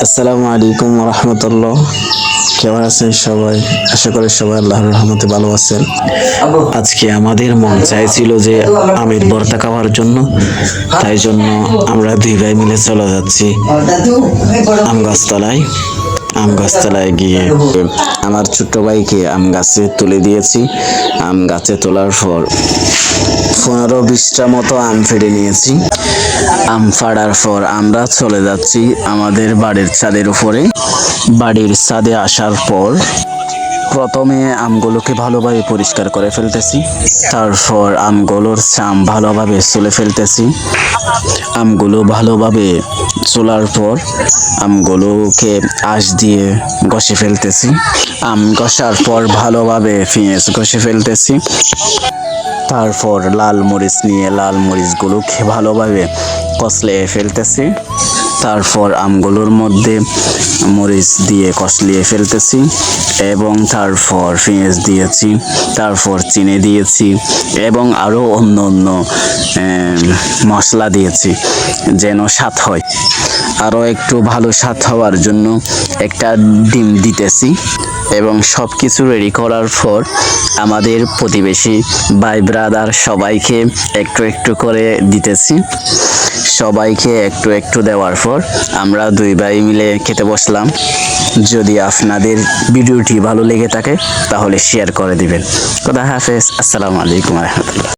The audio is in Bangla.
আসসালামু আলাইকুম রহমতুল্লাহ। কেমন আছেন সবাই? আশা করি সবাই আল্লাহর রহমতে ভালো আছেন। আজকে আমাদের মন চাইছিল যে আমের ভর্তা খাওয়ার জন্য, তাই জন্য আমরা দুই ভাই মিলে চলে যাচ্ছি আম গাছতলায়। আম গাছতলায় গিয়ে আমার ছোট্ট ভাইকে আম গাছে তুলে দিয়েছি। আম গাছে তোলার পর 15-20টা মতো আম ফেড়ে নিয়েছি। আম ফাড়ার পর আমরা চলে যাচ্ছি আমাদের বাড়ির ছাদের উপরে। বাড়ির ছাদে আসার পর প্রথমে আমগুলোকে ভালোভাবে পরিষ্কার করে ফেলতেছি, তারপর আমগুলোর চাম ভালোভাবে ছুলে ফেলতেছি। আমগুলো ভালোভাবে চুলার পর আমগুলোকে আঁশ দিয়ে ঘষে ফেলতেছি। আম ঘষার পর ভালোভাবে পেঁয়াজ ঘষে ফেলতেছি। তারপর লাল মরিচ নিয়ে লাল মরিচগুলোকে ভালোভাবে কষলিয়ে ফেলতেছি। তারপর আমগুলোর মধ্যে মরিচ দিয়ে কষলিয়ে ফেলতেছি এবং তারপর পেঁয়াজ দিয়েছি, তারপর চিনি দিয়েছি এবং আরও অন্য অন্য মশলা দিয়েছি যেন স্বাদ হয়। আরও একটু ভালো স্বাদ হওয়ার জন্য একটা ডিম দিতেছি এবং সব কিছু রেডি করার পর আমাদের প্রতিবেশী ভাই ব্রাদার সবাইকে একটু একটু করে দিতেছি। সবাইকে একটু একটু দেওয়ার পর আমরা দুই ভাই মিলে খেতে বসলাম। যদি আপনাদের ভিডিওটি ভালো লেগে থাকে তাহলে শেয়ার করে দিবেন। খোদা হাফেজ। আসসালামু আলাইকুম রহমতুল্লাহ।